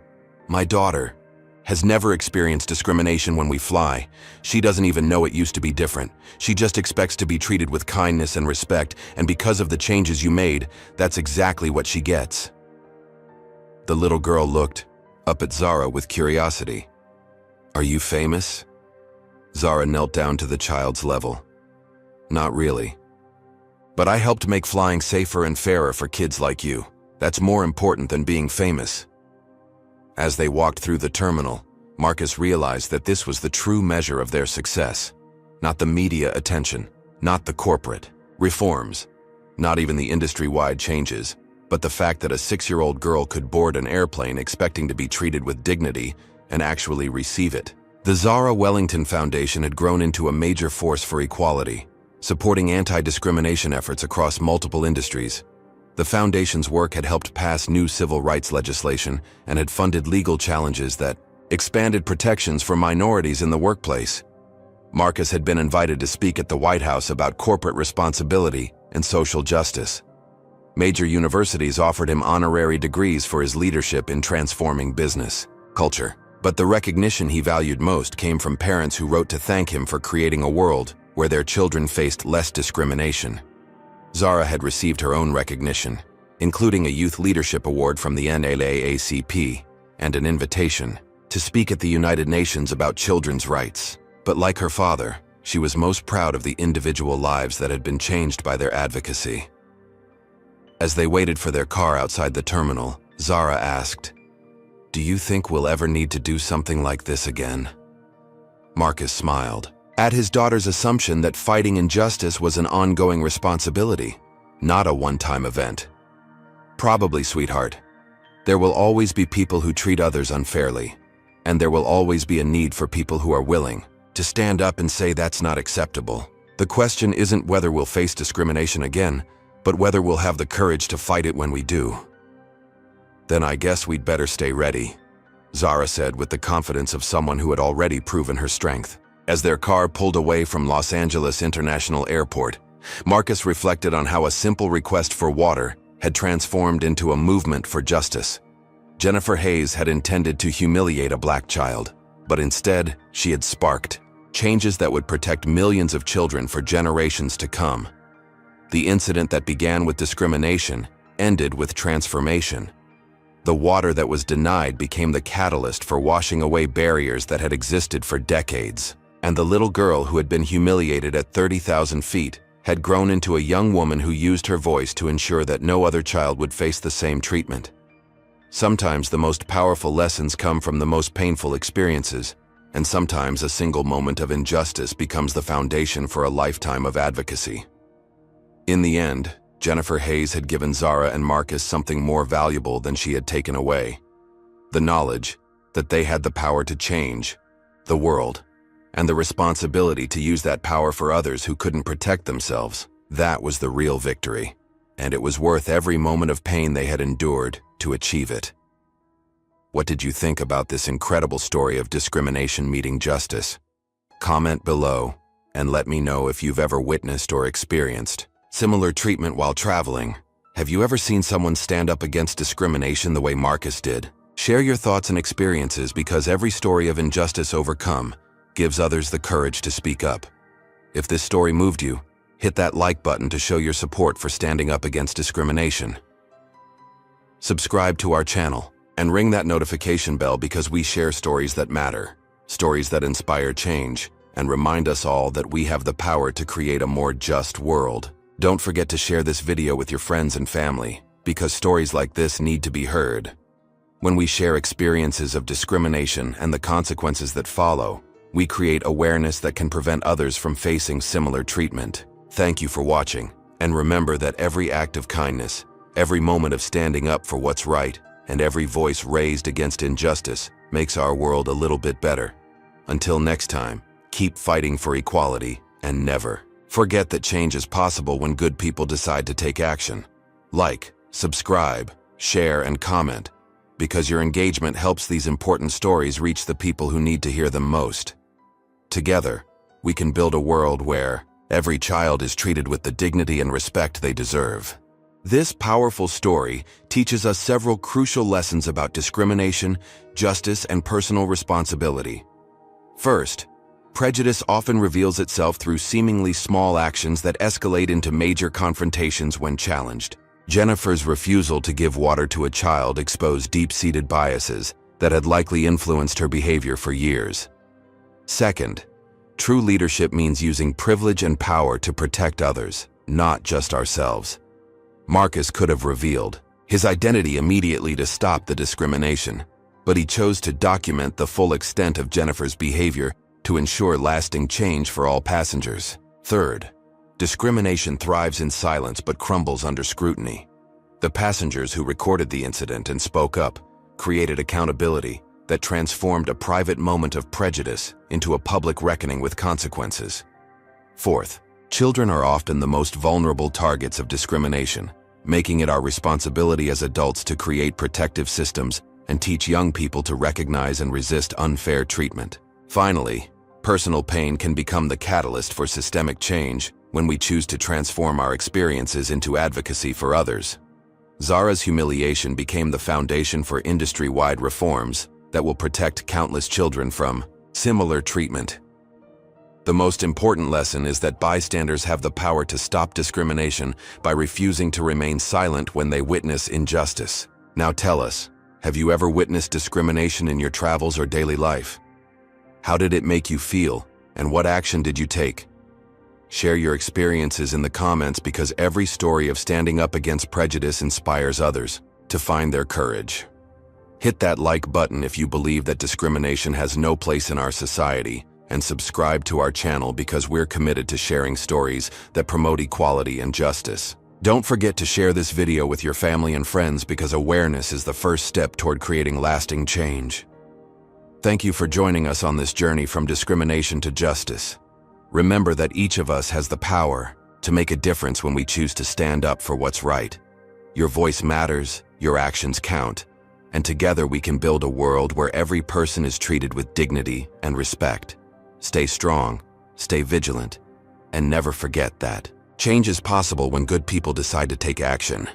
my daughter has never experienced discrimination when we fly. She doesn't even know it used to be different. She just expects to be treated with kindness and respect, and because of the changes you made, that's exactly what she gets." The little girl looked up at Zara with curiosity. "Are you famous?" Zara knelt down to the child's level. "Not really. But I helped make flying safer and fairer for kids like you. That's more important than being famous." As they walked through the terminal, Marcus realized that this was the true measure of their success. Not the media attention, not the corporate reforms, not even the industry-wide changes, but the fact that a 6-year-old girl could board an airplane expecting to be treated with dignity and actually receive it. The Zara Wellington Foundation had grown into a major force for equality, supporting anti-discrimination efforts across multiple industries. The foundation's work had helped pass new civil rights legislation and had funded legal challenges that expanded protections for minorities in the workplace. Marcus had been invited to speak at the White House about corporate responsibility and social justice. Major universities offered him honorary degrees for his leadership in transforming business culture. But the recognition he valued most came from parents who wrote to thank him for creating a world where their children faced less discrimination. Zara had received her own recognition, including a Youth Leadership Award from the NAACP and an invitation to speak at the United Nations about children's rights. But like her father, she was most proud of the individual lives that had been changed by their advocacy. As they waited for their car outside the terminal, Zara asked, "Do you think we'll ever need to do something like this again?" Marcus smiled at his daughter's assumption that fighting injustice was an ongoing responsibility, not a one-time event. "Probably, sweetheart. There will always be people who treat others unfairly, and there will always be a need for people who are willing to stand up and say that's not acceptable. The question isn't whether we'll face discrimination again, but whether we'll have the courage to fight it when we do." "Then I guess we'd better stay ready," Zara said with the confidence of someone who had already proven her strength. As their car pulled away from Los Angeles International Airport, Marcus reflected on how a simple request for water had transformed into a movement for justice. Jennifer Hayes had intended to humiliate a black child, but instead, she had sparked changes that would protect millions of children for generations to come. The incident that began with discrimination ended with transformation. The water that was denied became the catalyst for washing away barriers that had existed for decades, and the little girl who had been humiliated at 30,000 feet had grown into a young woman who used her voice to ensure that no other child would face the same treatment. Sometimes the most powerful lessons come from the most painful experiences, and sometimes a single moment of injustice becomes the foundation for a lifetime of advocacy. In the end, Jennifer Hayes had given Zara and Marcus something more valuable than she had taken away: the knowledge that they had the power to change the world, and the responsibility to use that power for others who couldn't protect themselves. That was the real victory, and it was worth every moment of pain they had endured to achieve it. What did you think about this incredible story of discrimination meeting justice? Comment below and let me know if you've ever witnessed or experienced similar treatment while traveling. Have you ever seen someone stand up against discrimination the way Marcus did? Share your thoughts and experiences, because every story of injustice overcome gives others the courage to speak up. If this story moved you, hit that like button to show your support for standing up against discrimination. Subscribe to our channel and ring that notification bell, because we share stories that matter, stories that inspire change, and remind us all that we have the power to create a more just world. Don't forget to share this video with your friends and family, because stories like this need to be heard. When we share experiences of discrimination and the consequences that follow, we create awareness that can prevent others from facing similar treatment. Thank you for watching, and remember that every act of kindness, every moment of standing up for what's right, and every voice raised against injustice makes our world a little bit better. Until next time, keep fighting for equality, and never forget that change is possible when good people decide to take action. Like, subscribe, share, and comment, because your engagement helps these important stories reach the people who need to hear them most. Together, we can build a world where every child is treated with the dignity and respect they deserve. This powerful story teaches us several crucial lessons about discrimination, justice, and personal responsibility. First, prejudice often reveals itself through seemingly small actions that escalate into major confrontations when challenged. Jennifer's refusal to give water to a child exposed deep-seated biases that had likely influenced her behavior for years. Second, true leadership means using privilege and power to protect others, not just ourselves. Marcus could have revealed his identity immediately to stop the discrimination, but he chose to document the full extent of Jennifer's behavior to ensure lasting change for all passengers. Third, discrimination thrives in silence but crumbles under scrutiny. The passengers who recorded the incident and spoke up created accountability that transformed a private moment of prejudice into a public reckoning with consequences. Fourth, children are often the most vulnerable targets of discrimination, making it our responsibility as adults to create protective systems and teach young people to recognize and resist unfair treatment. Finally, personal pain can become the catalyst for systemic change when we choose to transform our experiences into advocacy for others. Zara's humiliation became the foundation for industry-wide reforms that will protect countless children from similar treatment. The most important lesson is that bystanders have the power to stop discrimination by refusing to remain silent when they witness injustice. Now tell us, have you ever witnessed discrimination in your travels or daily life? How did it make you feel, and what action did you take? Share your experiences in the comments, because every story of standing up against prejudice inspires others to find their courage. Hit that like button if you believe that discrimination has no place in our society, and subscribe to our channel, because we're committed to sharing stories that promote equality and justice. Don't forget to share this video with your family and friends, because awareness is the first step toward creating lasting change. Thank you for joining us on this journey from discrimination to justice. Remember that each of us has the power to make a difference when we choose to stand up for what's right. Your voice matters, your actions count, and together we can build a world where every person is treated with dignity and respect. Stay strong, stay vigilant, and never forget that change is possible when good people decide to take action.